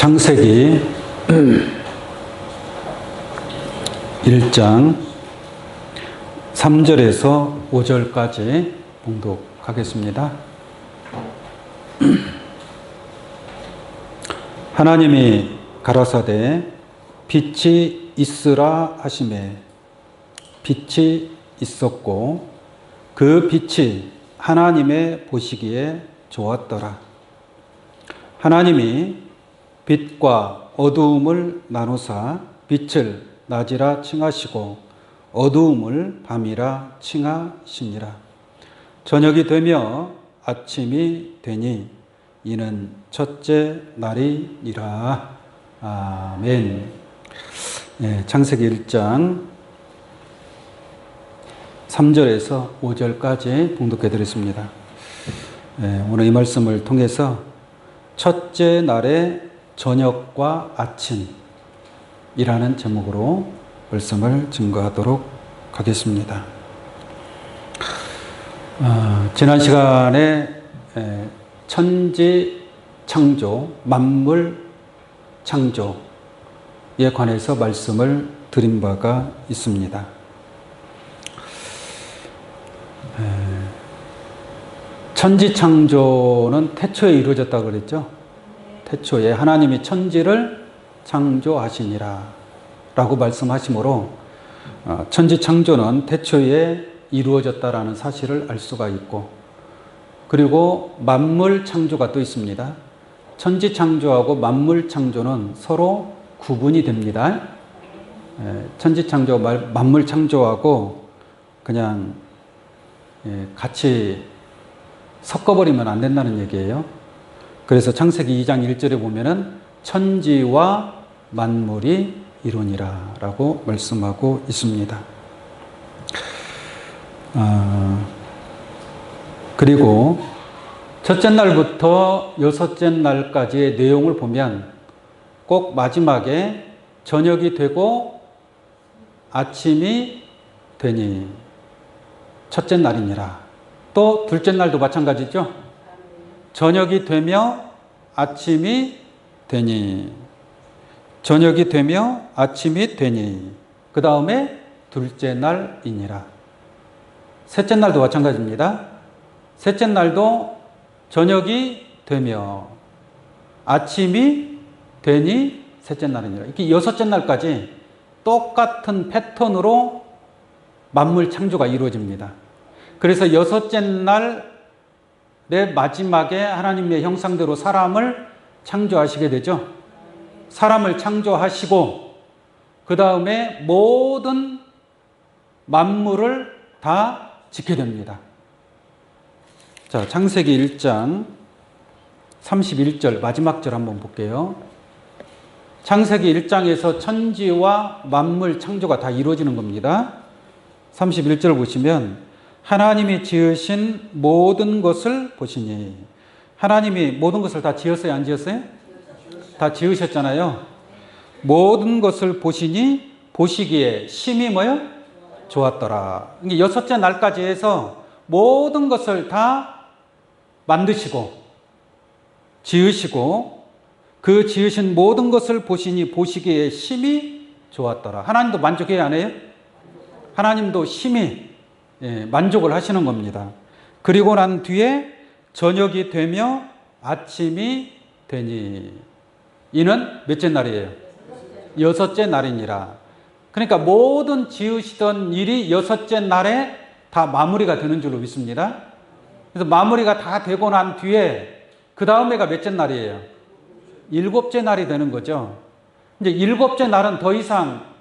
창세기 1장 3절에서 5절까지 봉독하겠습니다. 하나님이 가라사대 빛이 있으라 하시매 빛이 있었고 그 빛이 하나님의 보시기에 좋았더라. 하나님이 빛과 어두움을 나누사 빛을 낮이라 칭하시고 어두움을 밤이라 칭하시니라. 저녁이 되며 아침이 되니 이는 첫째 날이니라. 아멘. 창세기 1장 3절에서 5절까지 봉독해 드렸습니다. 오늘 이 말씀을 통해서 첫째 날의 저녁과 아침이라는 제목으로 말씀을 증거하도록 하겠습니다. 지난 시간에 천지 창조, 만물 창조에 관해서 말씀을 드린 바가 있습니다. 천지 창조는 태초에 이루어졌다고 그랬죠. 태초에 하나님이 천지를 창조하시니라 라고 말씀하시므로 천지 창조는 태초에 이루어졌다라는 사실을 알 수가 있고, 그리고 만물 창조가 또 있습니다. 천지 창조하고 만물 창조는 서로 구분이 됩니다. 천지 창조, 만물 창조하고 그냥 같이 섞어버리면 안 된다는 얘기예요. 그래서 창세기 2장 1절에 보면은 천지와 만물이 이루니라 라고 말씀하고 있습니다. 그리고 첫째 날부터 여섯째 날까지의 내용을 보면 꼭 마지막에 저녁이 되고 아침이 되니 첫째 날이니라. 또 둘째 날도 마찬가지죠. 저녁이 되며 아침이 되니, 저녁이 되며 아침이 되니, 그 다음에 둘째 날이니라. 셋째 날도 마찬가지입니다. 셋째 날도 저녁이 되며 아침이 되니 셋째 날이니라. 이렇게 여섯째 날까지 똑같은 패턴으로 만물 창조가 이루어집니다. 그래서 여섯째 날의 마지막에 하나님의 형상대로 사람을 창조하시게 되죠. 사람을 창조하시고 그 다음에 모든 만물을 다 짓게 됩니다. 자, 창세기 1장 31절 마지막 절 한번 볼게요. 창세기 1장에서 천지와 만물 창조가 다 이루어지는 겁니다. 31절 보시면 하나님이 지으신 모든 것을 보시니, 하나님이 모든 것을 다 지었어요? 안 지었어요? 다 지으셨잖아요. 모든 것을 보시니 보시기에 심히 뭐요? 좋았더라. 여섯째 날까지 해서 모든 것을 다 만드시고 지으시고 그 지으신 모든 것을 보시니 보시기에 심히 좋았더라. 하나님도 만족해야 안 해요? 하나님도 심히 만족을 하시는 겁니다. 그리고 난 뒤에 저녁이 되며 아침이 되니 이는 몇째 날이에요? 여섯째 날이니라. 그러니까 모든 지으시던 일이 여섯째 날에 다 마무리가 되는 줄로 믿습니다. 그래서 마무리가 다 되고 난 뒤에 그 다음에가 몇째 날이에요? 일곱째 날이 되는 거죠. 이제 일곱째 날은 더 이상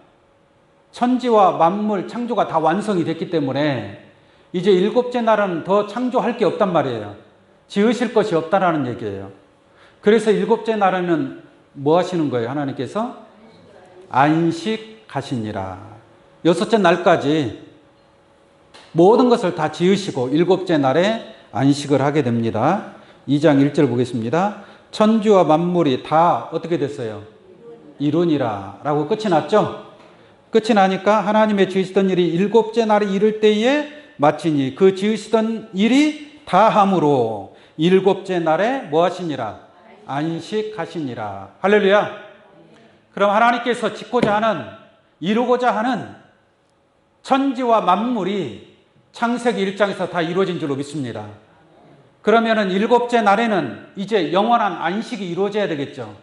천지와 만물 창조가 다 완성이 됐기 때문에 이제 일곱째 날은 더 창조할 게 없단 말이에요. 지으실 것이 없다라는 얘기예요. 그래서 일곱째 날에는 뭐 하시는 거예요? 하나님께서 안식하시니라. 여섯째 날까지 모든 것을 다 지으시고 일곱째 날에 안식을 하게 됩니다. 2장 1절 보겠습니다. 천지와 만물이 다 어떻게 됐어요? 이루니라 라고 끝이 났죠? 끝이 나니까 하나님의 지으시던 일이 일곱째 날이 이를 때에 마치니 그 지으시던 일이 다함으로 일곱째 날에 뭐 하시니라? 안식하시니라. 할렐루야. 그럼 하나님께서 짓고자 하는, 이루고자 하는 천지와 만물이 창세기 1장에서 다 이루어진 줄로 믿습니다. 그러면은 일곱째 날에는 이제 영원한 안식이 이루어져야 되겠죠.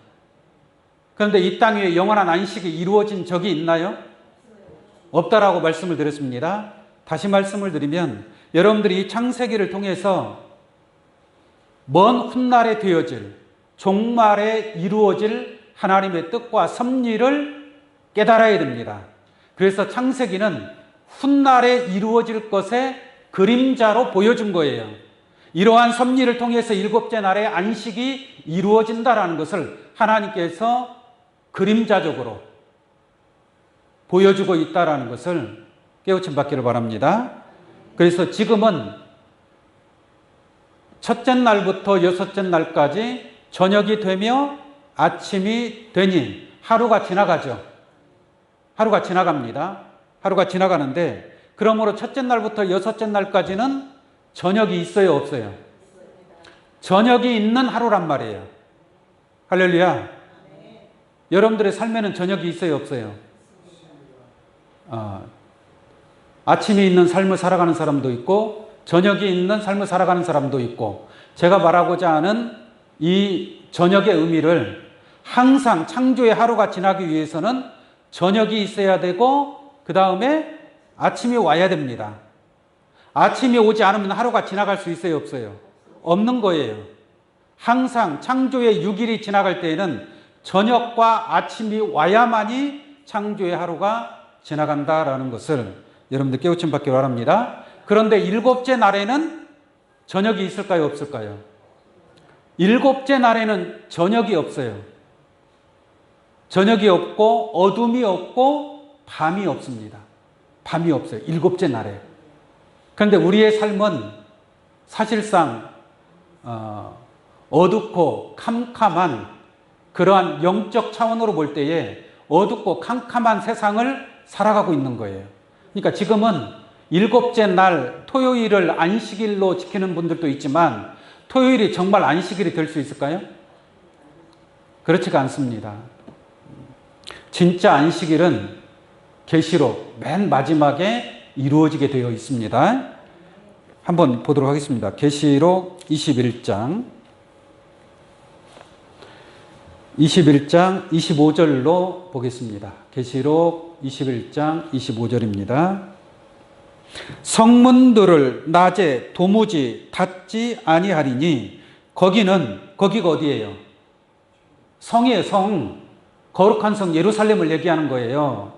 그런데 이 땅 위에 영원한 안식이 이루어진 적이 있나요? 없다라고 말씀을 드렸습니다. 다시 말씀을 드리면 여러분들이 이 창세기를 통해서 먼 훗날에 되어질, 종말에 이루어질 하나님의 뜻과 섭리를 깨달아야 됩니다. 그래서 창세기는 훗날에 이루어질 것의 그림자로 보여준 거예요. 이러한 섭리를 통해서 일곱째 날에 안식이 이루어진다라는 것을 하나님께서 그림자적으로 보여주고 있다라는 것을 깨우침 받기를 바랍니다. 그래서 지금은 첫째 날부터 여섯째 날까지 저녁이 되며 아침이 되니 하루가 지나가죠. 하루가 지나갑니다. 하루가 지나가는데 그러므로 첫째 날부터 여섯째 날까지는 저녁이 있어요, 없어요? 저녁이 있는 하루란 말이에요. 할렐루야. 여러분들의 삶에는 저녁이 있어요, 없어요? 아침이 있는 삶을 살아가는 사람도 있고 저녁이 있는 삶을 살아가는 사람도 있고, 제가 말하고자 하는 이 저녁의 의미를 항상 창조의 하루가 지나기 위해서는 저녁이 있어야 되고 그 다음에 아침이 와야 됩니다. 아침이 오지 않으면 하루가 지나갈 수 있어요, 없어요? 없는 거예요. 항상 창조의 6일이 지나갈 때에는 저녁과 아침이 와야만이 창조의 하루가 지나간다라는 것을 여러분들 깨우침 받기 바랍니다. 그런데 일곱째 날에는 저녁이 있을까요, 없을까요? 일곱째 날에는 저녁이 없어요. 저녁이 없고 어둠이 없고 밤이 없습니다. 밤이 없어요. 일곱째 날에. 그런데 우리의 삶은 사실상 어둡고 캄캄한 그러한 영적 차원으로 볼 때에 어둡고 캄캄한 세상을 살아가고 있는 거예요. 그러니까 지금은 일곱째 날 토요일을 안식일로 지키는 분들도 있지만 토요일이 정말 안식일이 될 수 있을까요? 그렇지가 않습니다. 진짜 안식일은 계시록 맨 마지막에 이루어지게 되어 있습니다. 한번 보도록 하겠습니다. 계시록 21장 25절로 보겠습니다. 계시록 21장 25절입니다. 성문들을 낮에 도무지 닫지 아니하리니, 거기가 어디예요? 성이에요. 성. 거룩한 성 예루살렘을 얘기하는 거예요.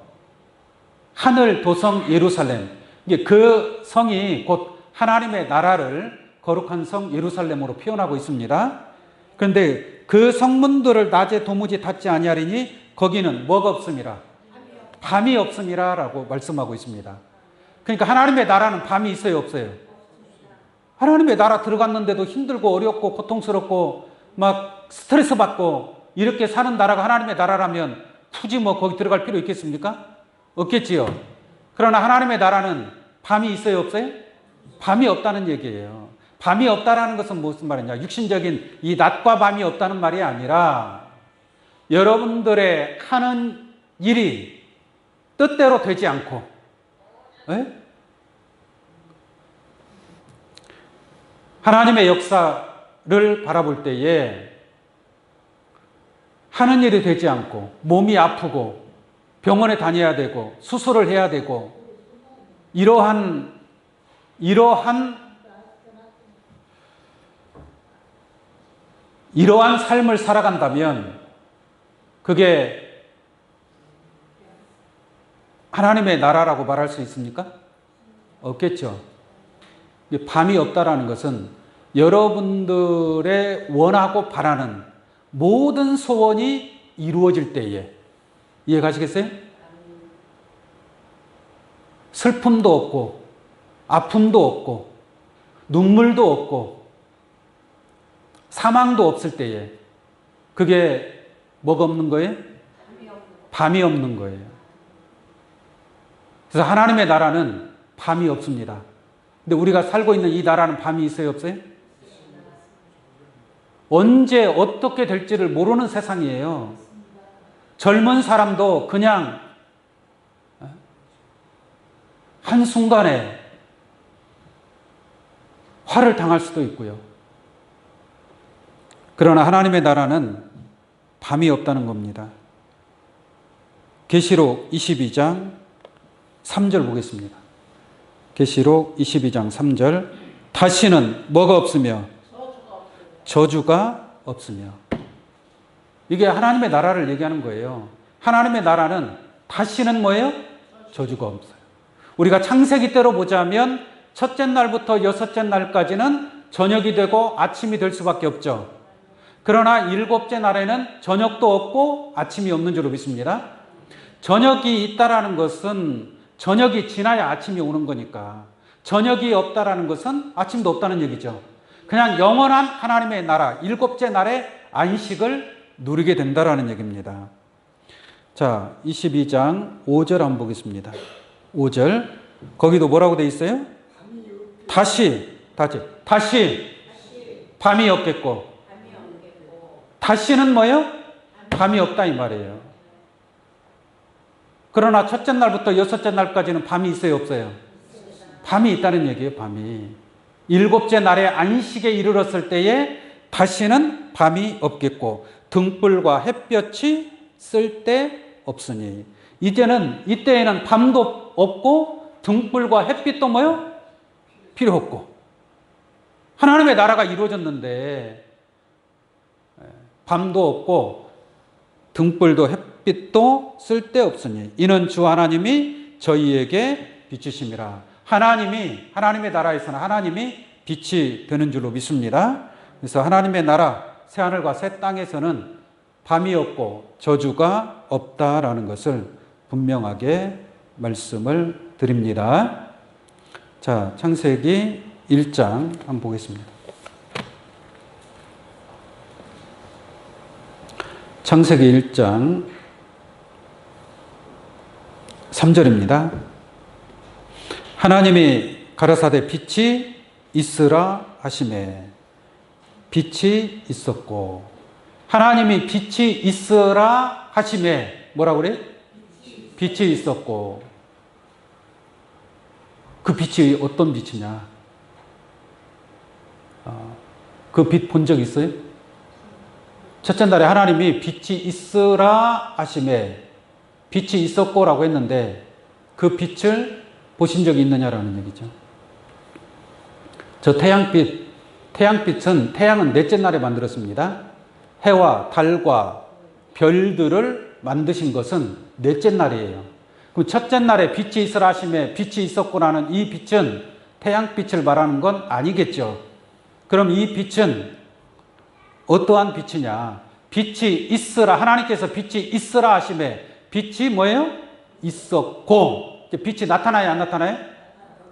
하늘 도성 예루살렘. 그 성이 곧 하나님의 나라를 거룩한 성 예루살렘으로 표현하고 있습니다. 그런데 그 성문들을 낮에 도무지 닫지 아니하리니 거기는 뭐가 없음이라? 밤이 없음이라 라고 말씀하고 있습니다. 그러니까 하나님의 나라는 밤이 있어요, 없어요? 하나님의 나라 들어갔는데도 힘들고 어렵고 고통스럽고 막 스트레스 받고 이렇게 사는 나라가 하나님의 나라라면 굳이 뭐 거기 들어갈 필요 있겠습니까? 없겠지요. 그러나 하나님의 나라는 밤이 있어요, 없어요? 밤이 없다는 얘기예요. 밤이 없다라는 것은 무슨 말이냐? 육신적인 이 낮과 밤이 없다는 말이 아니라 여러분들의 하는 일이 뜻대로 되지 않고, 하나님의 역사를 바라볼 때에 하는 일이 되지 않고 몸이 아프고 병원에 다녀야 되고 수술을 해야 되고 이러한 삶을 살아간다면 그게 하나님의 나라라고 말할 수 있습니까? 없겠죠. 밤이 없다라는 것은 여러분들의 원하고 바라는 모든 소원이 이루어질 때에, 이해 가시겠어요? 슬픔도 없고 아픔도 없고 눈물도 없고 사망도 없을 때에 그게 뭐가 없는 거예요? 밤이 없는 거예요. 그래서 하나님의 나라는 밤이 없습니다. 근데 우리가 살고 있는 이 나라는 밤이 있어요, 없어요? 언제 어떻게 될지를 모르는 세상이에요. 젊은 사람도 그냥 한순간에 화를 당할 수도 있고요. 그러나 하나님의 나라는 밤이 없다는 겁니다. 계시록 22장 3절 보겠습니다. 계시록 22장 3절. 다시는 뭐가 없으며 저주가 없으며. 이게 하나님의 나라를 얘기하는 거예요. 하나님의 나라는 다시는 뭐예요? 저주가 없어요. 우리가 창세기 때로 보자면 첫째 날부터 여섯째 날까지는 저녁이 되고 아침이 될 수밖에 없죠. 그러나 일곱째 날에는 저녁도 없고 아침이 없는 줄로 믿습니다. 저녁이 있다라는 것은 저녁이 지나야 아침이 오는 거니까, 저녁이 없다라는 것은 아침도 없다는 얘기죠. 그냥 영원한 하나님의 나라, 일곱째 날의 안식을 누리게 된다라는 얘기입니다. 자, 22장 5절 한번 보겠습니다. 5절. 거기도 뭐라고 돼 있어요? 다시 밤이 없겠고. 다시는 뭐예요? 밤이 없다 이 말이에요. 그러나 첫째 날부터 여섯째 날까지는 밤이 있어요, 없어요? 밤이 있다는 얘기예요, 밤이. 일곱째 날에 안식에 이르렀을 때에 다시는 밤이 없겠고 등불과 햇볕이 쓸데없으니. 이때에는 밤도 없고 등불과 햇빛도 뭐요? 필요 없고. 하나님의 나라가 이루어졌는데 밤도 없고 등불도 햇빛도 쓸데없으니 이는 주 하나님이 저희에게 비추심이라. 하나님의 나라에서는 하나님이 빛이 되는 줄로 믿습니다. 그래서 하나님의 나라, 새하늘과 새 땅에서는 밤이 없고 저주가 없다라는 것을 분명하게 말씀을 드립니다. 자, 창세기 1장 한번 보겠습니다. 창세기 1장 3절입니다. 하나님이 가라사대 빛이 있으라 하시매 빛이 있었고. 하나님이 빛이 있으라 하시매 뭐라고 그래? 빛이 있었고. 그 빛이 어떤 빛이냐? 그 빛 본 적 있어요? 첫째 날에 하나님이 빛이 있으라 하시매 빛이 있었고라고 했는데 그 빛을 보신 적이 있느냐라는 얘기죠. 저 태양빛은 태양은 넷째 날에 만들었습니다. 해와 달과 별들을 만드신 것은 넷째 날이에요. 그럼 첫째 날에 빛이 있으라 하시매 빛이 있었고라는 이 빛은 태양빛을 말하는 건 아니겠죠. 그럼 이 빛은 어떠한 빛이냐? 빛이 있으라, 하나님께서 빛이 있으라 하시매 빛이 뭐예요? 있었고. 빛이 나타나야 안 나타나요?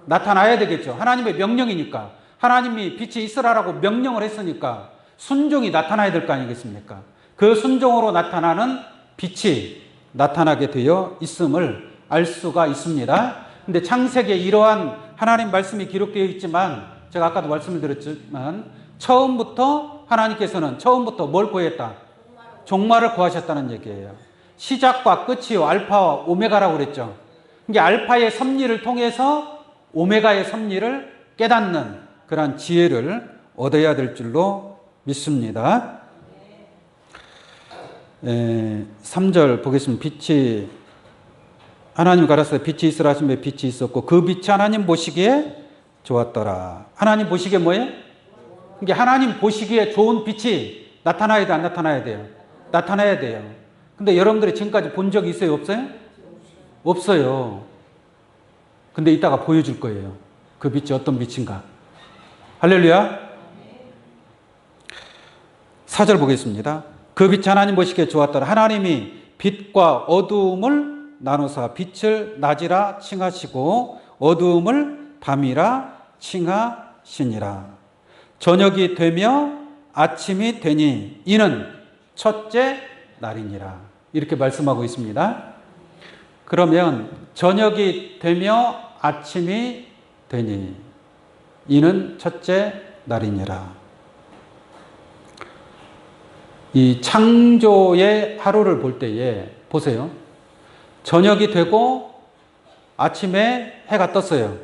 나타나야 되겠죠. 하나님의 명령이니까. 하나님이 빛이 있으라라고 명령을 했으니까 순종이 나타나야 될 거 아니겠습니까? 그 순종으로 나타나는 빛이 나타나게 되어 있음을 알 수가 있습니다. 근데 창세기에 이러한 하나님 말씀이 기록되어 있지만 제가 아까도 말씀을 드렸지만 하나님께서는 처음부터 뭘 구했다? 종말을 구하셨다는 얘기예요. 시작과 끝이요 알파와 오메가라고 그랬죠. 이게 알파의 섭리를 통해서 오메가의 섭리를 깨닫는 그러한 지혜를 얻어야 될 줄로 믿습니다. 3절 보겠습니다. 하나님 가라사대 빛이 있으라 하시매 빛이 있었고 그 빛이 하나님 보시기에 좋았더라. 하나님 보시기에 뭐예요? 이게 하나님 보시기에 좋은 빛이 나타나야 돼, 안 나타나야 돼요? 나타나야 돼요. 근데 여러분들이 지금까지 본 적이 있어요, 없어요? 없어요. 근데 이따가 보여줄 거예요. 그 빛이 어떤 빛인가. 할렐루야. 4절 보겠습니다. 그 빛이 하나님 보시기에 좋았더라. 하나님이 빛과 어두움을 나누사 빛을 낮이라 칭하시고 어두움을 밤이라 칭하시니라. 저녁이 되며 아침이 되니 이는 첫째 날이니라. 이렇게 말씀하고 있습니다. 그러면 저녁이 되며 아침이 되니 이는 첫째 날이니라. 이 창조의 하루를 볼 때에 보세요. 저녁이 되고 아침에 해가 떴어요.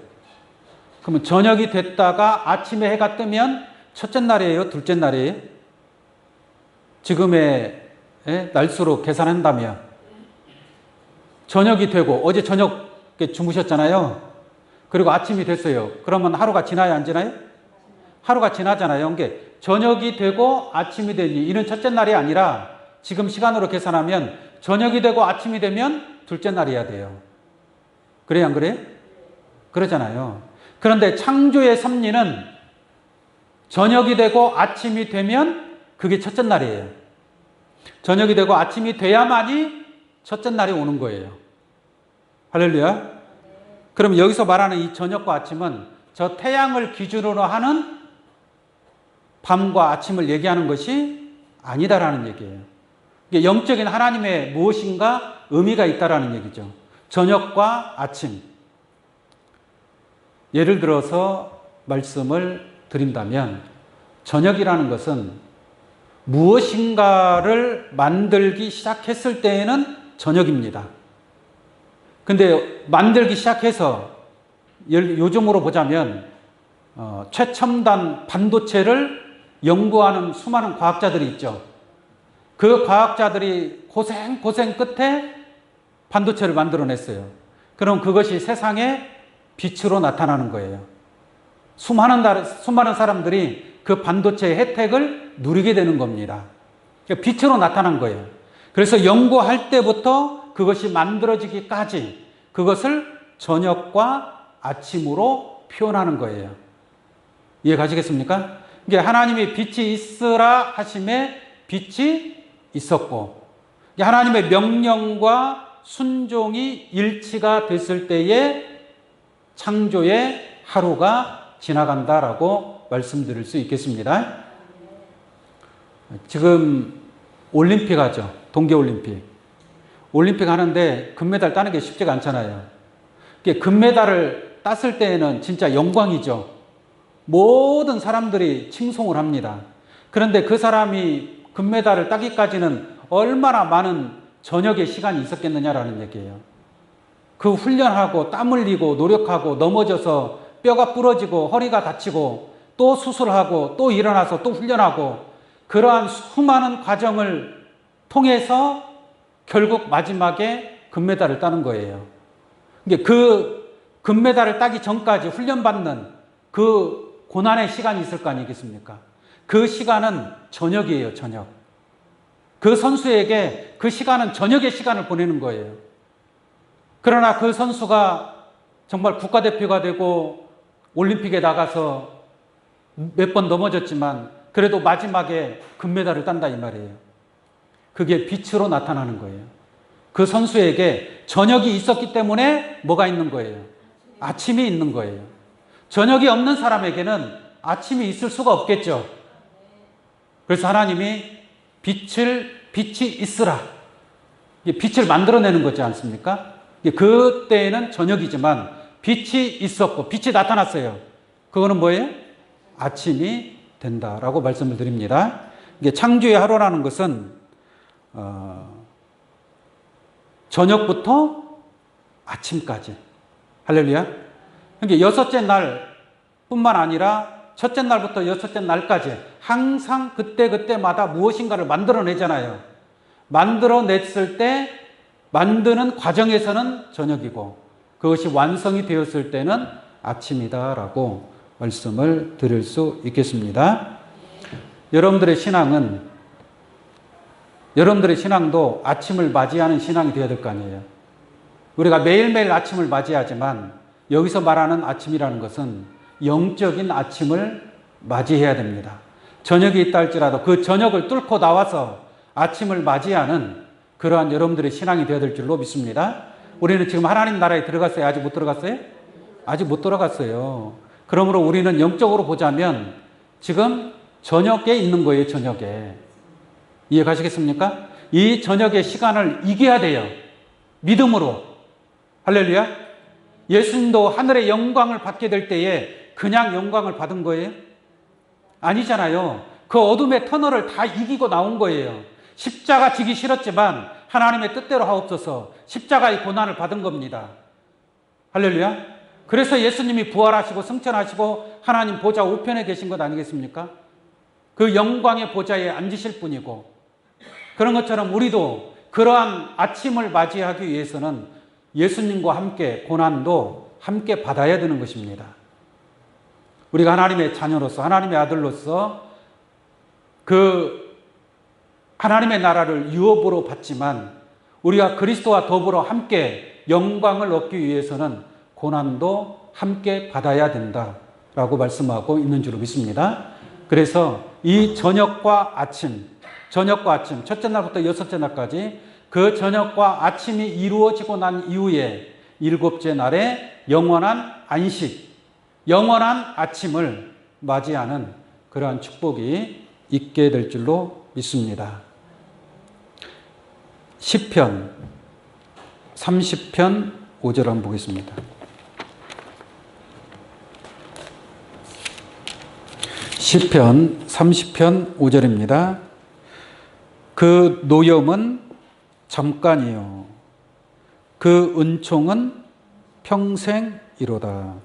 그러면 저녁이 됐다가 아침에 해가 뜨면 첫째 날이에요? 둘째 날이에요? 지금의 날수로 계산한다면 저녁이 되고 어제 저녁에 주무셨잖아요. 그리고 아침이 됐어요. 그러면 하루가 지나요? 안 지나요? 하루가 지나잖아요. 그러니까 저녁이 되고 아침이 되니 이는 첫째 날이 아니라 지금 시간으로 계산하면 저녁이 되고 아침이 되면 둘째 날이어야 돼요. 그래요? 안 그래요? 그러잖아요. 그런데 창조의 섭리는 저녁이 되고 아침이 되면 그게 첫째 날이에요. 저녁이 되고 아침이 돼야만이 첫째 날이 오는 거예요. 할렐루야. 그럼 여기서 말하는 이 저녁과 아침은 저 태양을 기준으로 하는 밤과 아침을 얘기하는 것이 아니다라는 얘기예요. 영적인 하나님의 무엇인가 의미가 있다라는 얘기죠. 저녁과 아침. 예를 들어서 말씀을 드린다면 저녁이라는 것은 무엇인가를 만들기 시작했을 때에는 저녁입니다. 근데 만들기 시작해서 요즘으로 보자면 최첨단 반도체를 연구하는 수많은 과학자들이 있죠. 그 과학자들이 고생 끝에 반도체를 만들어냈어요. 그럼 그것이 세상에 빛으로 나타나는 거예요. 수많은 사람들이 그 반도체의 혜택을 누리게 되는 겁니다. 빛으로 나타난 거예요. 그래서 연구할 때부터 그것이 만들어지기까지 그것을 저녁과 아침으로 표현하는 거예요. 이해 가시겠습니까? 이게 하나님이 빛이 있으라 하심에 빛이 있었고, 하나님의 명령과 순종이 일치가 됐을 때에 창조의 하루가 지나간다라고 말씀드릴 수 있겠습니다. 지금 올림픽 하죠. 동계올림픽. 올림픽 하는데 금메달 따는 게 쉽지가 않잖아요. 금메달을 땄을 때에는 진짜 영광이죠. 모든 사람들이 칭송을 합니다. 그런데 그 사람이 금메달을 따기까지는 얼마나 많은 저녁의 시간이 있었겠느냐라는 얘기예요. 그 훈련하고 땀 흘리고 노력하고 넘어져서 뼈가 부러지고 허리가 다치고 또 수술하고 또 일어나서 또 훈련하고 그러한 수많은 과정을 통해서 결국 마지막에 금메달을 따는 거예요. 그 금메달을 따기 전까지 훈련받는 그 고난의 시간이 있을 거 아니겠습니까? 그 시간은 저녁이에요, 저녁. 그 선수에게 그 시간은 저녁의 시간을 보내는 거예요. 그러나 그 선수가 정말 국가대표가 되고 올림픽에 나가서 몇 번 넘어졌지만 그래도 마지막에 금메달을 딴다 이 말이에요. 그게 빛으로 나타나는 거예요. 그 선수에게 저녁이 있었기 때문에 뭐가 있는 거예요? 아침이 있는 거예요. 저녁이 없는 사람에게는 아침이 있을 수가 없겠죠. 그래서 하나님이 빛이 있으라. 빛을 만들어내는 거지 않습니까? 그때에는 저녁이지만 빛이 있었고 빛이 나타났어요. 그거는 뭐예요? 아침이 된다라고 말씀을 드립니다. 이게 창조의 하루라는 것은 저녁부터 아침까지. 할렐루야. 그러니까 여섯째 날뿐만 아니라 첫째 날부터 여섯째 날까지 항상 그때마다 무엇인가를 만들어내잖아요. 만들어냈을 때 만드는 과정에서는 저녁이고 그것이 완성이 되었을 때는 아침이다라고 말씀을 드릴 수 있겠습니다. 여러분들의 신앙도 아침을 맞이하는 신앙이 되어야 될 거 아니에요. 우리가 매일매일 아침을 맞이하지만 여기서 말하는 아침이라는 것은 영적인 아침을 맞이해야 됩니다. 저녁이 있다 할지라도 그 저녁을 뚫고 나와서 아침을 맞이하는 그러한 여러분들의 신앙이 되어야 될 줄로 믿습니다. 우리는 지금 하나님 나라에 들어갔어요? 아직 못 들어갔어요? 아직 못 들어갔어요. 그러므로 우리는 영적으로 보자면 지금 저녁에 있는 거예요. 저녁에. 이해 가시겠습니까? 이 저녁의 시간을 이겨야 돼요. 믿음으로. 할렐루야. 예수님도 하늘의 영광을 받게 될 때에 그냥 영광을 받은 거예요? 아니잖아요. 그 어둠의 터널을 다 이기고 나온 거예요. 십자가 지기 싫었지만 하나님의 뜻대로 하옵소서 십자가의 고난을 받은 겁니다. 할렐루야. 그래서 예수님이 부활하시고 승천하시고 하나님 보좌 우편에 계신 것 아니겠습니까? 그 영광의 보좌에 앉으실 분이고, 그런 것처럼 우리도 그러한 아침을 맞이하기 위해서는 예수님과 함께 고난도 함께 받아야 되는 것입니다. 우리가 하나님의 자녀로서, 하나님의 아들로서 그 하나님의 나라를 유업으로 받지만 우리가 그리스도와 더불어 함께 영광을 얻기 위해서는 고난도 함께 받아야 된다라고 말씀하고 있는 줄로 믿습니다. 그래서 이 저녁과 아침, 첫째 날부터 여섯째 날까지 그 저녁과 아침이 이루어지고 난 이후에 일곱째 날에 영원한 안식, 영원한 아침을 맞이하는 그러한 축복이 있게 될 줄로 믿습니다. 시편 30편 5절 한번 보겠습니다. 시편 30편 5절입니다. 그 노염은 잠깐이요 그 은총은 평생이로다.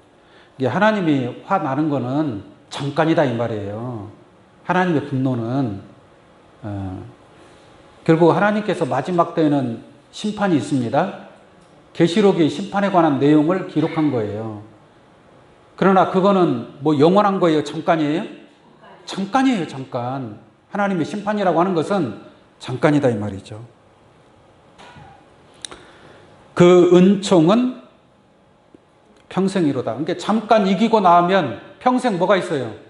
하나님이 화 나는 거는 잠깐이다 이 말이에요. 하나님의 분노는 결국 하나님께서 마지막 때에는 심판이 있습니다. 계시록이 심판에 관한 내용을 기록한 거예요. 그러나 그거는 뭐 영원한 거예요? 잠깐이에요? 잠깐이에요, 잠깐. 하나님의 심판이라고 하는 것은 잠깐이다 이 말이죠. 그 은총은 평생이로다. 그러니까 잠깐 이기고 나면 평생 뭐가 있어요?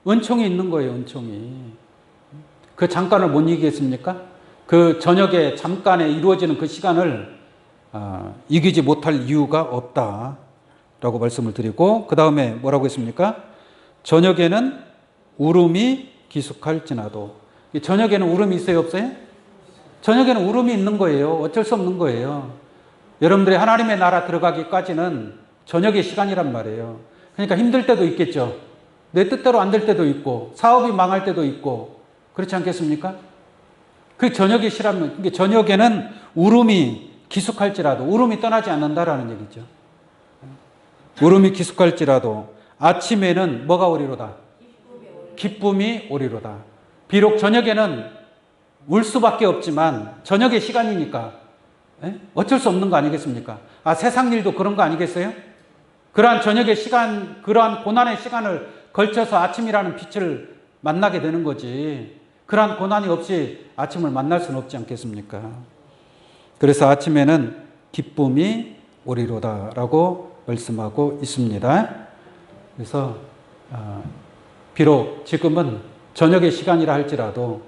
은총이 있는 거예요, 은총이. 그 잠깐을 못 이기겠습니까? 그 저녁에 잠깐에 이루어지는 그 시간을 이기지 못할 이유가 없다라고 말씀을 드리고, 그 다음에 뭐라고 했습니까? 저녁에는 울음이 기숙할지라도. 저녁에는 울음이 있어요, 없어요? 저녁에는 울음이 있는 거예요. 어쩔 수 없는 거예요. 여러분들이 하나님의 나라 들어가기까지는 저녁의 시간이란 말이에요. 그러니까 힘들 때도 있겠죠. 내 뜻대로 안 될 때도 있고, 사업이 망할 때도 있고, 그렇지 않겠습니까? 그 저녁의 시간은, 그러니까 저녁에는 울음이 기숙할지라도, 울음이 떠나지 않는다라는 얘기죠. 울음이 기숙할지라도 아침에는 뭐가 오리로다? 기쁨이 오리로다. 비록 저녁에는 울 수밖에 없지만 저녁의 시간이니까 어쩔 수 없는 거 아니겠습니까? 세상 일도 그런 거 아니겠어요? 그러한 저녁의 시간, 그러한 고난의 시간을 걸쳐서 아침이라는 빛을 만나게 되는 거지. 그러한 고난이 없이 아침을 만날 수는 없지 않겠습니까? 그래서 아침에는 기쁨이 오리로다라고 말씀하고 있습니다. 그래서 비록 지금은 저녁의 시간이라 할지라도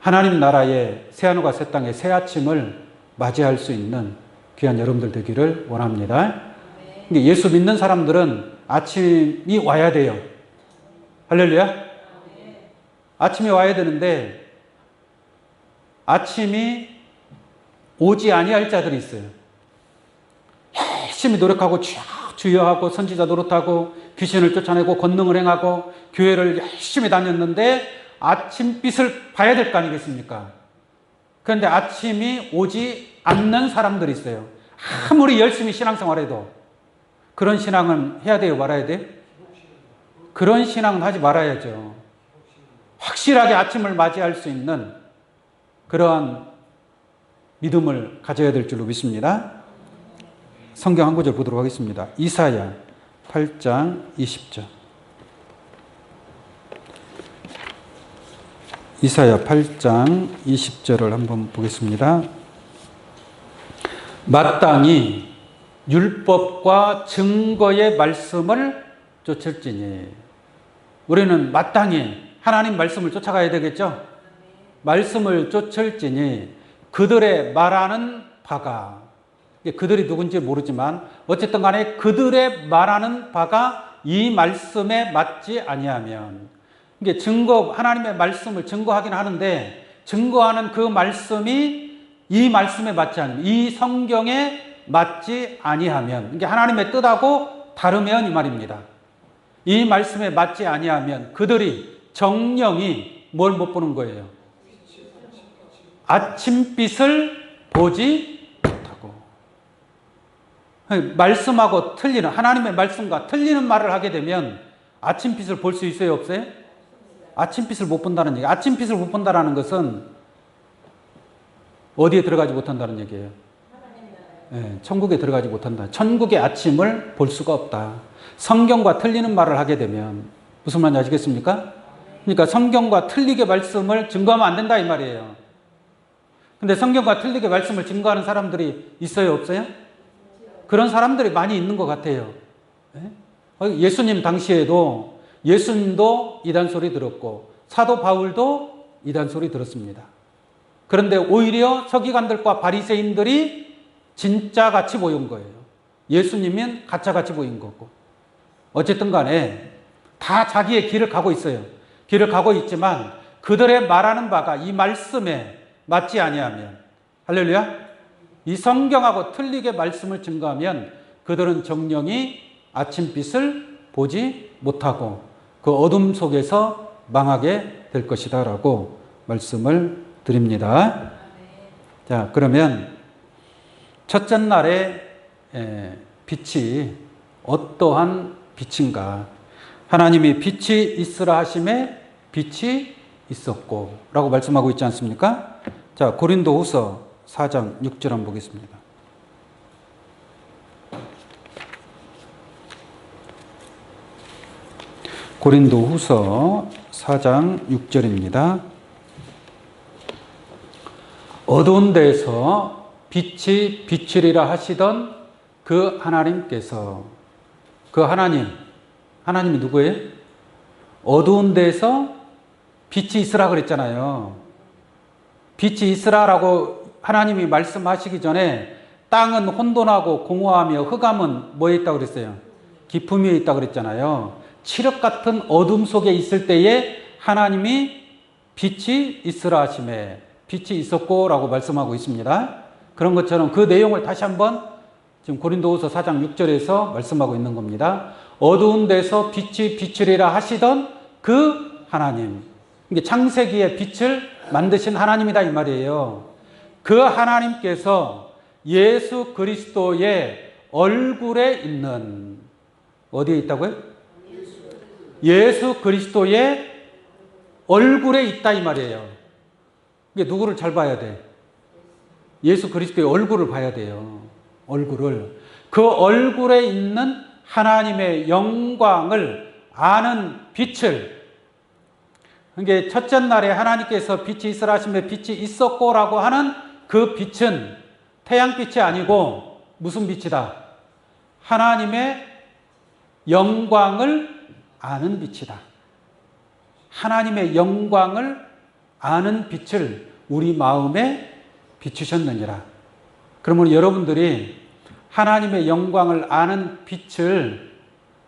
하나님 나라의 새하늘과 새 땅의 새 아침을 맞이할 수 있는 귀한 여러분들 되기를 원합니다. 근데 예수 믿는 사람들은 아침이 와야 돼요. 할렐루야. 아침이 와야 되는데 아침이 오지 아니할 자들이 있어요. 열심히 노력하고 쫙 주여하고 선지자 노릇하고 귀신을 쫓아내고 권능을 행하고 교회를 열심히 다녔는데 아침빛을 봐야 될 거 아니겠습니까? 그런데 아침이 오지 않는 사람들이 있어요. 아무리 열심히 신앙생활해도. 그런 신앙은 해야 돼요, 말아야 돼요? 그런 신앙은 하지 말아야죠. 확실하게 아침을 맞이할 수 있는 그러한 믿음을 가져야 될 줄로 믿습니다. 성경 한 구절 보도록 하겠습니다. 이사야 8장 20절. 이사야 8장 20절을 한번 보겠습니다. 마땅히 율법과 증거의 말씀을 쫓을지니. 우리는 마땅히 하나님 말씀을 쫓아가야 되겠죠? 말씀을 쫓을지니 그들의 말하는 바가, 그들이 누군지 모르지만 어쨌든 간에 그들의 말하는 바가 이 말씀에 맞지 아니하면, 이게 하나님의 말씀을 증거하긴 하는데 증거하는 그 말씀이 이 말씀에 맞지 않으면, 이 성경에 맞지 아니하면, 이게 하나님의 뜻하고 다르면 이 말입니다. 이 말씀에 맞지 아니하면 그들이 정령이 뭘 못 보는 거예요? 아침빛을 보지 못하고. 말씀하고 틀리는, 하나님의 말씀과 틀리는 말을 하게 되면 아침빛을 볼 수 있어요, 없어요? 아침빛을 못 본다는 얘기. 아침빛을 못 본다는 것은 어디에 들어가지 못한다는 얘기예요? 네, 천국에 들어가지 못한다. 천국의 아침을 볼 수가 없다. 성경과 틀리는 말을 하게 되면 무슨 말인지 아시겠습니까? 그러니까 성경과 틀리게 말씀을 증거하면 안 된다 이 말이에요. 근데 성경과 틀리게 말씀을 증거하는 사람들이 있어요, 없어요? 그런 사람들이 많이 있는 것 같아요. 예수님 당시에도 예수님도 이단 소리 들었고 사도 바울도 이단 소리 들었습니다. 그런데 오히려 서기관들과 바리새인들이 진짜 같이 보인 거예요. 예수님은 가짜 같이 보인 거고. 어쨌든 간에 다 자기의 길을 가고 있어요. 길을 가고 있지만 그들의 말하는 바가 이 말씀에 맞지 아니하면, 할렐루야, 이 성경하고 틀리게 말씀을 증거하면 그들은 정령이 아침빛을 보지 못하고 그 어둠 속에서 망하게 될 것이다 라고 말씀을 드립니다. 자, 그러면 첫째 날의 빛이 어떠한 빛인가? 하나님이 빛이 있으라 하심에 빛이 있었고 라고 말씀하고 있지 않습니까? 자, 고린도후서 4장 6절 한번 보겠습니다. 고린도후서 4장 6절입니다. 어두운 데에서 빛이 비추리라 하시던 그 하나님께서, 그 하나님이 누구예요? 어두운 데에서 빛이 있으라 그랬잖아요. 빛이 있으라라고 하나님이 말씀하시기 전에 땅은 혼돈하고 공허하며 흑암은 뭐에 있다고 그랬어요? 기품이 있다고 그랬잖아요. 칠흑 같은 어둠 속에 있을 때에 하나님이 빛이 있으라 하심에 빛이 있었고 라고 말씀하고 있습니다. 그런 것처럼 그 내용을 다시 한번 지금 고린도후서 4장 6절에서 말씀하고 있는 겁니다. 어두운 데서 빛이 비추리라 하시던 그 하나님, 이게 창세기에 빛을 만드신 하나님이다 이 말이에요. 그 하나님께서 예수 그리스도의 얼굴에 있는, 어디에 있다고요? 예수 그리스도의 얼굴에 있다 이 말이에요. 이게 누구를 잘 봐야 돼? 예수 그리스도의 얼굴을 봐야 돼요. 얼굴을. 그 얼굴에 있는 하나님의 영광을 아는 빛을, 그게 첫째 날에 하나님께서 빛이 있으라 하시며 빛이 있었고라고 하는 그 빛은 태양빛이 아니고 무슨 빛이다? 하나님의 영광을 아는 빛이다. 하나님의 영광을 아는 빛을 우리 마음에 비추셨느니라. 그러면 여러분들이 하나님의 영광을 아는 빛을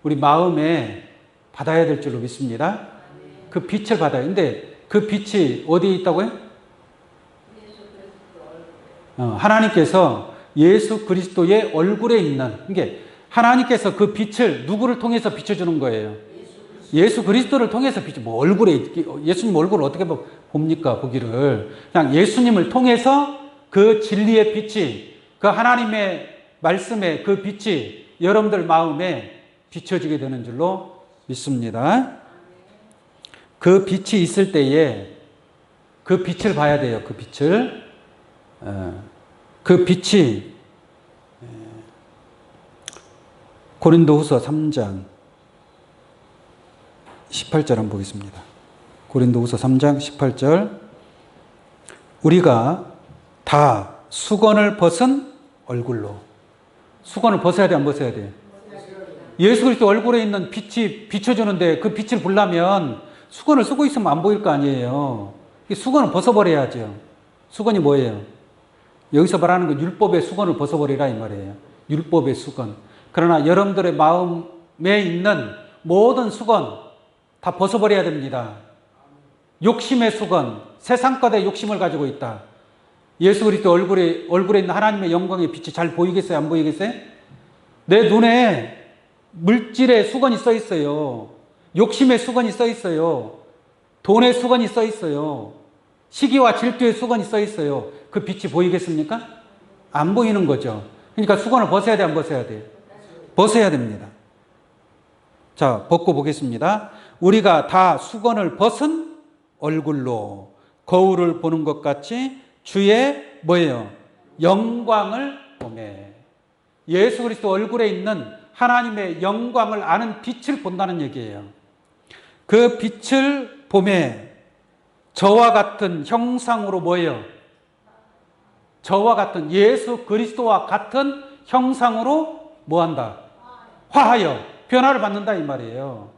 우리 마음에 받아야 될 줄로 믿습니다. 그 빛을 받아요. 근데 그 빛이 어디에 있다고요? 하나님께서 예수 그리스도의 얼굴에 있는, 이게 하나님께서 그 빛을 누구를 통해서 비춰주는 거예요? 예수 그리스도를 통해서 뭐 얼굴에, 예수님 얼굴을 어떻게 봅니까? 보기를. 그냥 예수님을 통해서 그 진리의 빛이, 그 하나님의 말씀의 그 빛이 여러분들 마음에 비춰지게 되는 줄로 믿습니다. 그 빛이 있을 때에 그 빛을 봐야 돼요. 그 빛을. 그 빛이 고린도후서 3장 18절 한번 보겠습니다. 고린도후서 3장 18절. 우리가 다 수건을 벗은 얼굴로. 수건을 벗어야 돼, 안 벗어야 돼? 예수 그리스도 얼굴에 있는 빛이 비춰주는데 그 빛을 보려면 수건을 쓰고 있으면 안 보일 거 아니에요. 수건을 벗어버려야죠. 수건이 뭐예요? 여기서 말하는 건 율법의 수건을 벗어버리라 이 말이에요. 율법의 수건. 그러나 여러분들의 마음에 있는 모든 수건 다 벗어버려야 됩니다. 욕심의 수건, 세상 것에 욕심을 가지고 있다. 예수 그리스도 얼굴에 있는 하나님의 영광의 빛이 잘 보이겠어요? 안 보이겠어요? 내 눈에 물질의 수건이 써 있어요. 욕심의 수건이 써 있어요. 돈의 수건이 써 있어요. 시기와 질투의 수건이 써 있어요. 그 빛이 보이겠습니까? 안 보이는 거죠. 그러니까 수건을 벗어야 돼, 안 벗어야 돼요? 벗어야 됩니다. 자, 벗고 보겠습니다. 우리가 다 수건을 벗은 얼굴로 거울을 보는 것 같이 주의 뭐예요? 영광을 보매. 예수 그리스도 얼굴에 있는 하나님의 영광을 아는 빛을 본다는 얘기예요. 그 빛을 보매 저와 같은 형상으로 뭐예요? 저와 같은 예수 그리스도와 같은 형상으로 뭐한다? 화하여 변화를 받는다 이 말이에요.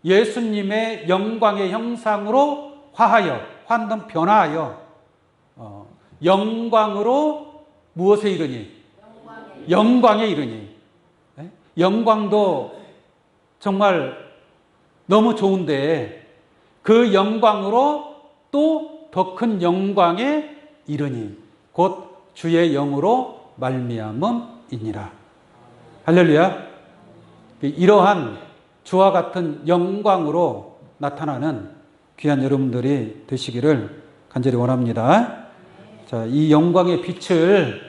예수님의 영광의 형상으로 화하여, 화는 변화하여 영광으로 무엇에 이르니? 영광에 이르니. 영광도 정말 너무 좋은데 그 영광으로 또 더 큰 영광에 이르니 곧 주의 영으로 말미암음이니라. 할렐루야. 이러한 주와 같은 영광으로 나타나는 귀한 여러분들이 되시기를 간절히 원합니다. 자, 이 영광의 빛을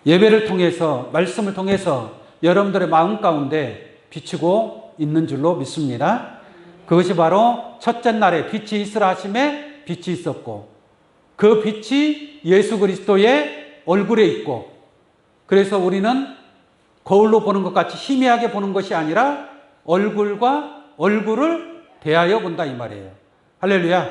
예배를 통해서, 말씀을 통해서 여러분들의 마음 가운데 비추고 있는 줄로 믿습니다. 그것이 바로 첫째 날에 빛이 있으라 하심에 빛이 있었고, 그 빛이 예수 그리스도의 얼굴에 있고, 그래서 우리는 거울로 보는 것 같이 희미하게 보는 것이 아니라 얼굴과 얼굴을 대하여 본다 이 말이에요. 할렐루야.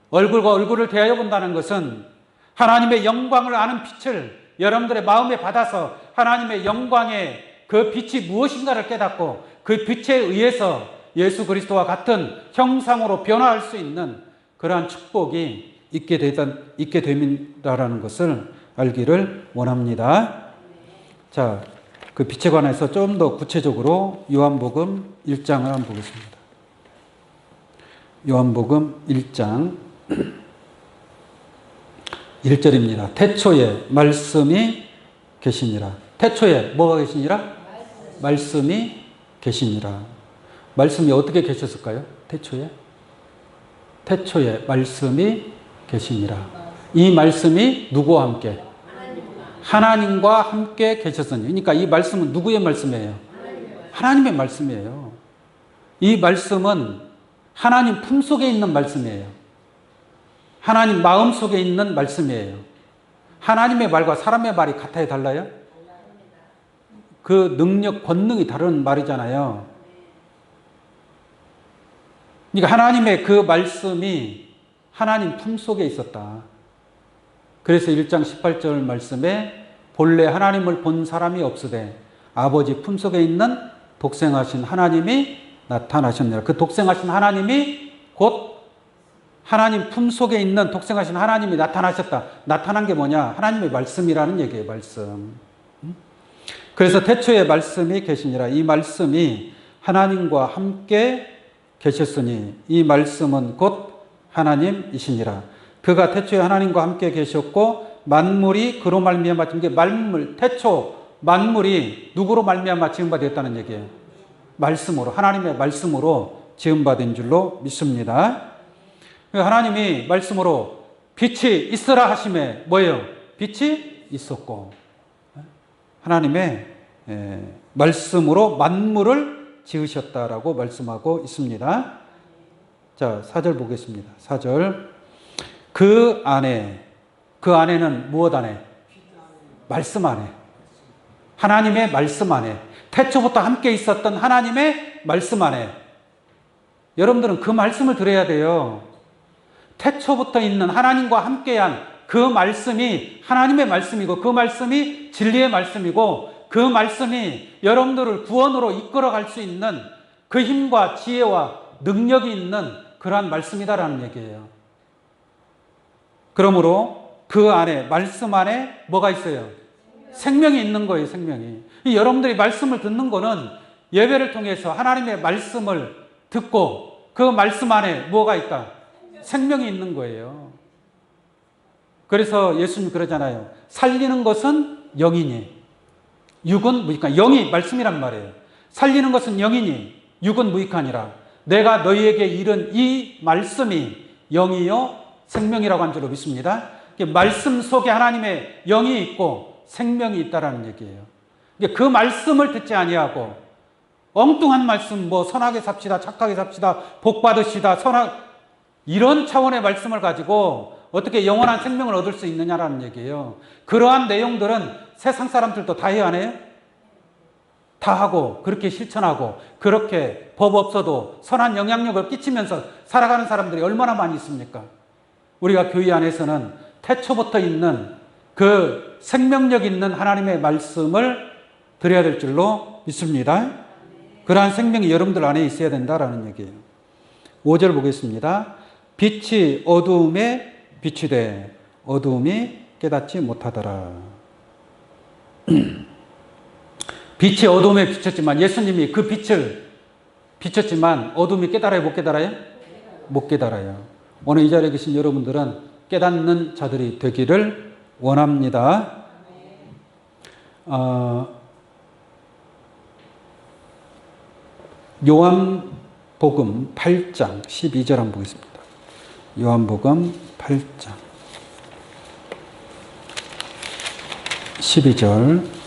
얼굴과 얼굴을 대하여 본다는 것은 하나님의 영광을 아는 빛을 여러분들의 마음에 받아서 하나님의 영광의 그 빛이 무엇인가를 깨닫고 그 빛에 의해서 예수 그리스도와 같은 형상으로 변화할 수 있는 그러한 축복이 있게 됩니다라는 것을 알기를 원합니다. 자, 그 빛에 관해서 좀 더 구체적으로 요한복음 1장을 한번 보겠습니다. 요한복음 1장 1절입니다. 태초에 말씀이 계시니라. 태초에 뭐가 계시니라? 말씀이 계시니라. 말씀이 어떻게 계셨을까요? 태초에? 태초에 말씀이 계시니라. 이 말씀이 누구와 함께? 하나님과 함께 계셨으니. 그러니까 이 말씀은 누구의 말씀이에요? 하나님의 말씀이에요. 이 말씀은 하나님 품속에 있는 말씀이에요. 하나님 마음 속에 있는 말씀이에요. 하나님의 말과 사람의 말이 같아요, 달라요? 그 능력, 권능이 다른 말이잖아요. 그러니까 하나님의 그 말씀이 하나님 품속에 있었다. 그래서 1장 18절 말씀에 본래 하나님을 본 사람이 없으되 아버지 품속에 있는 독생하신 하나님이 나타나셨느라. 그 독생하신 하나님이 곧 하나님 품속에 있는 독생하신 하나님이 나타나셨다. 나타난 게 뭐냐? 하나님의 말씀이라는 얘기예요. 말씀. 그래서 태초에 말씀이 계시니라. 이 말씀이 하나님과 함께 계셨으니 이 말씀은 곧 하나님이시니라. 그가 태초에 하나님과 함께 계셨고 만물이 그로 말미암아 지은 게 태초 만물이 누구로 말미암아 지은 바 되었다는 얘기예요. 말씀으로, 하나님의 말씀으로 지은 바 된 줄로 믿습니다. 하나님이 말씀으로 빛이 있으라 하심에 뭐예요? 빛이 있었고 하나님의 말씀으로 만물을 지으셨다라고 말씀하고 있습니다. 자, 4절 보겠습니다. 4절. 그 안에는 무엇 안에? 말씀 안에. 하나님의 말씀 안에. 태초부터 함께 있었던 하나님의 말씀 안에. 여러분들은 그 말씀을 들어야 돼요. 태초부터 있는 하나님과 함께한 그 말씀이 하나님의 말씀이고 그 말씀이 진리의 말씀이고 그 말씀이 여러분들을 구원으로 이끌어갈 수 있는 그 힘과 지혜와 능력이 있는 그러한 말씀이다라는 얘기예요. 그러므로 그 안에, 말씀 안에 뭐가 있어요? 생명이 있는 거예요, 생명이. 여러분들이 말씀을 듣는 거는 예배를 통해서 하나님의 말씀을 듣고 그 말씀 안에 뭐가 있다? 생명이 있는 거예요. 그래서 예수님 그러잖아요. 살리는 것은 영이니 육은 무익하니. 영이 말씀이란 말이에요. 살리는 것은 영이니 육은 무익하니라. 내가 너희에게 이른 이 말씀이 영이요 생명이라고 한 줄로 믿습니다. 말씀 속에 하나님의 영이 있고 생명이 있다라는 얘기예요. 그 말씀을 듣지 아니하고 엉뚱한 말씀, 뭐 선하게 삽시다, 착하게 삽시다, 복 받으시다, 이런 차원의 말씀을 가지고 어떻게 영원한 생명을 얻을 수 있느냐라는 얘기예요. 그러한 내용들은 세상 사람들도 다 해야 하네요. 다 하고 그렇게 실천하고 그렇게 법 없어도 선한 영향력을 끼치면서 살아가는 사람들이 얼마나 많이 있습니까? 우리가 교회 안에서는 태초부터 있는 그 생명력 있는 하나님의 말씀을 드려야 될 줄로 믿습니다. 그러한 생명이 여러분들 안에 있어야 된다라는 얘기예요. 5절 보겠습니다. 빛이 어두움에 비추되 어두움이 깨닫지 못하더라. 빛이 어두움에 비쳤지만 예수님이 그 빛을 비쳤지만 어둠이 깨달아요? 못 깨달아요? 못 깨달아요. 오늘 이 자리에 계신 여러분들은 깨닫는 자들이 되기를 원합니다. 요한복음 8장 12절 한번 보겠습니다. 요한복음 8장 12절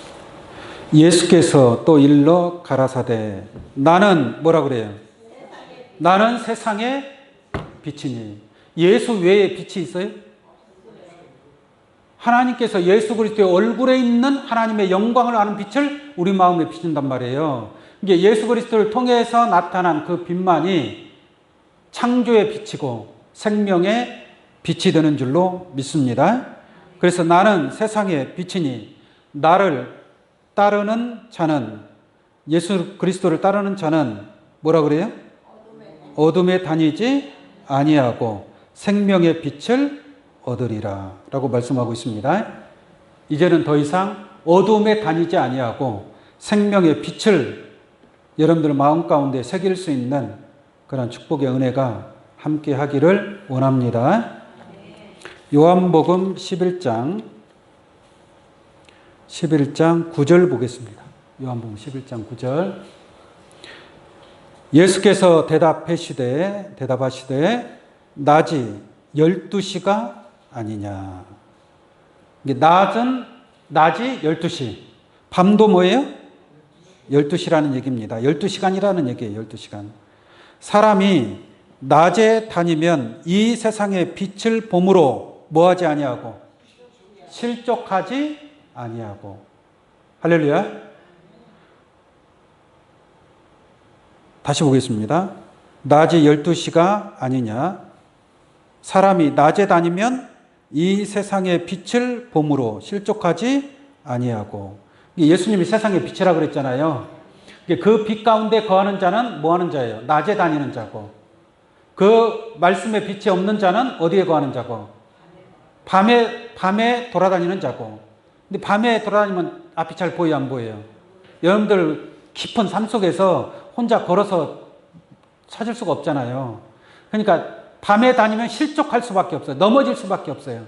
예수께서 또 일러 가라사대 나는 뭐라 그래요? 나는 세상의 빛이니. 예수 외에 빛이 있어요? 하나님께서 예수 그리스도의 얼굴에 있는 하나님의 영광을 아는 빛을 우리 마음에 비춘단 말이에요. 이게 예수 그리스도를 통해서 나타난 그 빛만이 창조의 빛이고 생명의 빛이 되는 줄로 믿습니다. 그래서 나는 세상의 빛이니 나를 따르는 자는, 예수 그리스도를 따르는 자는 뭐라 그래요? 어둠에 다니지 아니하고 생명의 빛을 얻으리라 라고 말씀하고 있습니다. 이제는 더 이상 어둠에 다니지 아니하고 생명의 빛을 여러분들 마음 가운데 새길 수 있는 그런 축복의 은혜가 함께 하기를 원합니다. 요한복음 11장 9절 보겠습니다. 요한복음 11장 9절 예수께서 대답하시되 낮이 12시가 아니냐. 낮이 12시. 밤도 뭐예요? 12시라는 얘기입니다. 12시간이라는 얘기예요. 12시간. 사람이 낮에 다니면 이 세상의 빛을 봄으로 뭐하지 아니하고 실족하지 아니하고. 할렐루야. 다시 보겠습니다. 낮이 12시가 아니냐. 사람이 낮에 다니면 이 세상의 빛을 봄으로 실족하지 아니하고. 예수님이 세상의 빛이라 그랬잖아요. 그 빛 가운데 거하는 자는 뭐 하는 자예요? 낮에 다니는 자고. 그 말씀의 빛이 없는 자는 어디에 거하는 자고? 밤에 돌아다니는 자고. 근데 밤에 돌아다니면 앞이 잘 보여요, 안 보여요? 여러분들 깊은 삶 속에서 혼자 걸어서 찾을 수가 없잖아요. 그러니까 밤에 다니면 실족할 수밖에 없어요. 넘어질 수밖에 없어요.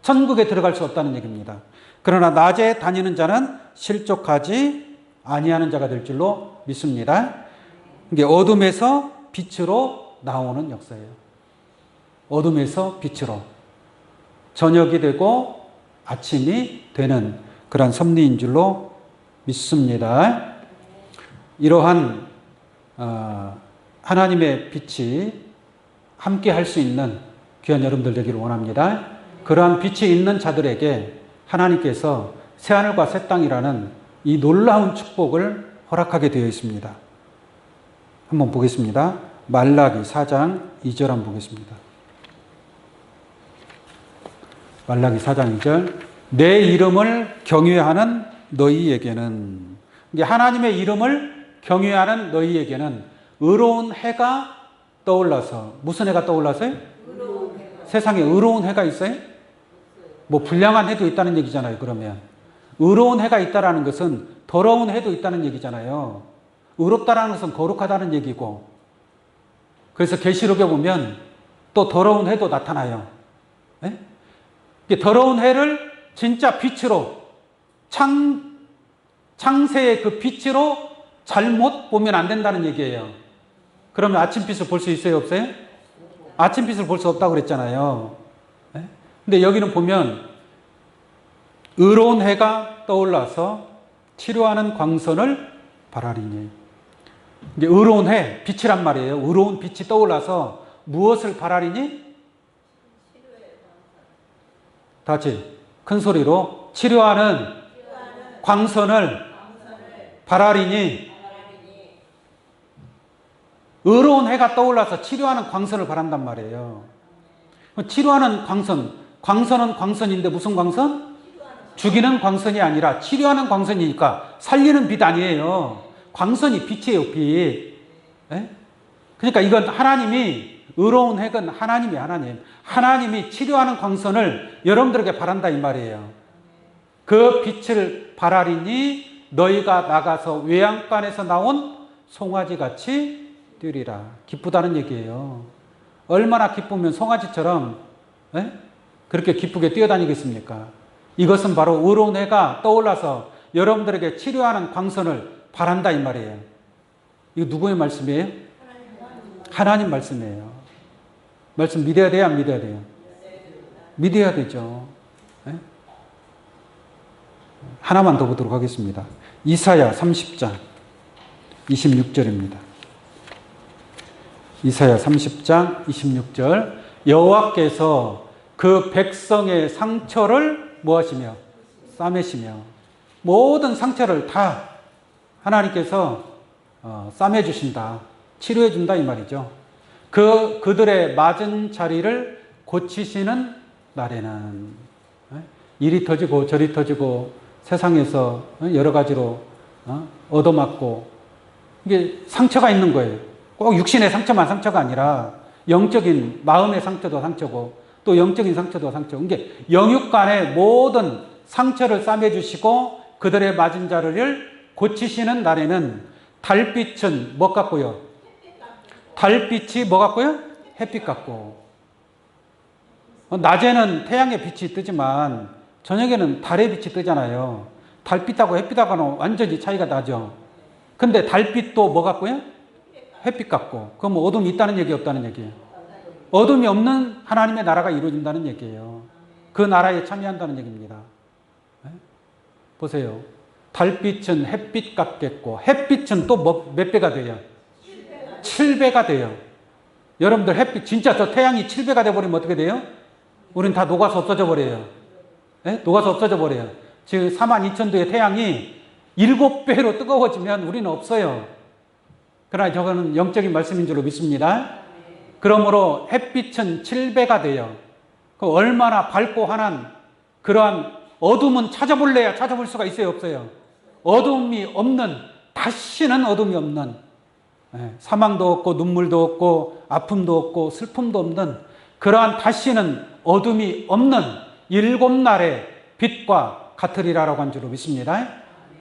천국에 들어갈 수 없다는 얘기입니다. 그러나 낮에 다니는 자는 실족하지 아니하는 자가 될 줄로 믿습니다. 이게 어둠에서 빛으로 나오는 역사예요. 어둠에서 빛으로. 저녁이 되고 아침이 되는 그런 섭리인 줄로 믿습니다. 이러한 하나님의 빛이 함께 할 수 있는 귀한 여러분들 되기를 원합니다. 그러한 빛이 있는 자들에게 하나님께서 새하늘과 새 땅이라는 이 놀라운 축복을 허락하게 되어 있습니다. 한번 보겠습니다. 말라기 4장 2절 한번 보겠습니다. 말라기 4장 2절 내 이름을 경외하는 너희에게는, 하나님의 이름을 경외하는 너희에게는 의로운 해가 떠올라서. 무슨 해가 떠올라서요? 세상에 의로운 해가 있어요? 뭐 불량한 해도 있다는 얘기잖아요. 그러면 의로운 해가 있다라는 것은 더러운 해도 있다는 얘기잖아요. 의롭다라는 것은 거룩하다는 얘기고, 그래서 계시록에 보면 또 더러운 해도 나타나요. 네? 더러운 해를 진짜 빛으로, 창세의 그 빛으로 잘못 보면 안 된다는 얘기예요. 그러면 아침빛을 볼 수 있어요, 없어요? 아침빛을 볼 수 없다고 그랬잖아요. 네? 근데 여기는 보면 의로운 해가 떠올라서 치료하는 광선을 바라리니. 이제 의로운 해, 빛이란 말이에요. 의로운 빛이 떠올라서 무엇을 바라리니? 다시 큰 소리로 치료하는 광선을 바라리니. 의로운 해가 떠올라서 치료하는 광선을 바란단 말이에요. 치료하는 광선, 광선은 광선인데 무슨 광선? 죽이는 광선이 아니라 치료하는 광선이니까 살리는 빛 아니에요. 광선이 빛이에요, 빛. 에? 그러니까 이건 하나님이, 의로운 핵은 하나님이 하나님이 치료하는 광선을 여러분들에게 바란다 이 말이에요. 그 빛을 바라리니 너희가 나가서 외양간에서 나온 송아지같이 뛰리라. 기쁘다는 얘기예요. 얼마나 기쁘면 송아지처럼 그렇게 기쁘게 뛰어다니겠습니까? 이것은 바로 의로운 해가 떠올라서 여러분들에게 치료하는 광선을 바란다 이 말이에요. 이거 누구의 말씀이에요? 하나님 말씀이에요. 말씀 믿어야 돼요, 안 믿어야 돼요? 믿어야 되죠. 네? 하나만 더 보도록 하겠습니다. 이사야 30장 26절입니다. 이사야 30장 26절. 여호와께서 그 백성의 상처를 무엇이며 싸매시며, 모든 상처를 다 하나님께서 싸매 주신다, 치료해 준다 이 말이죠. 그들의 맞은 자리를 고치시는 날에는 이리 터지고 저리 터지고 세상에서 여러 가지로 얻어맞고 이게 상처가 있는 거예요. 꼭 육신의 상처만 상처가 아니라 영적인 마음의 상처도 상처고 또 영적인 상처도 상처고, 이게 영육 간의 모든 상처를 싸매 주시고 그들의 맞은 자리를 고치시는 날에는 달빛은 뭐 같고요? 달빛이 뭐 같고요? 햇빛 같고. 낮에는 태양의 빛이 뜨지만 저녁에는 달의 빛이 뜨잖아요. 달빛하고 햇빛하고는 완전히 차이가 나죠. 근데 달빛도 뭐 같고요? 햇빛 같고. 그럼 어둠이 있다는 얘기, 없다는 얘기예요? 어둠이 없는 하나님의 나라가 이루어진다는 얘기예요. 그 나라에 참여한다는 얘기입니다. 보세요. 달빛은 햇빛 같겠고 햇빛은 또 몇 배가 돼요? 7배가 돼요. 여러분들 햇빛 진짜 저 태양이 7배가 돼버리면 어떻게 돼요? 우린 다 녹아서 없어져 버려요. 네? 녹아서 없어져 버려요. 지금 42,000도의 태양이 7배로 뜨거워지면 우리는 없어요. 그러나 저거는 영적인 말씀인 줄로 믿습니다. 그러므로 햇빛은 7배가 돼요. 그 얼마나 밝고 환한 그러한, 어둠은 찾아볼래야 찾아볼 수가 있어요, 없어요? 어둠이 없는, 다시는 어둠이 없는, 사망도 없고 눈물도 없고 아픔도 없고 슬픔도 없는 그러한 다시는 어둠이 없는 7날의 빛과 같으리라라고 한 줄로 믿습니다.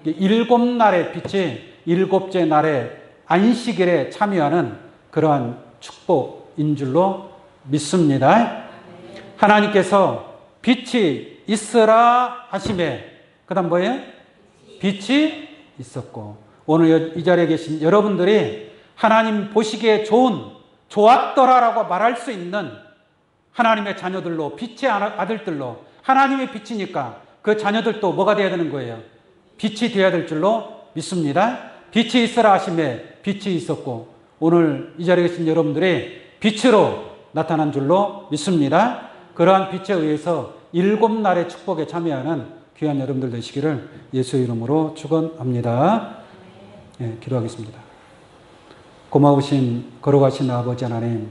7날의 빛이 7째 날의 안식일에 참여하는 그러한 축복인 줄로 믿습니다. 하나님께서 빛이 있으라 하심에, 그 다음 뭐예요? 빛이 있었고. 오늘 이 자리에 계신 여러분들이 하나님 보시기에 좋았더라라고 말할 수 있는 하나님의 자녀들로, 빛의 아들들로, 하나님의 빛이니까 그 자녀들도 뭐가 되어야 되는 거예요? 빛이 되어야 될 줄로 믿습니다. 빛이 있으라 하심에 빛이 있었고, 오늘 이 자리에 계신 여러분들이 빛으로 나타난 줄로 믿습니다. 그러한 빛에 의해서 7날의 축복에 참여하는 귀한 여러분들 되시기를 예수의 이름으로 축원합니다. 기도하겠습니다. 고마우신 거룩하신 아버지 하나님,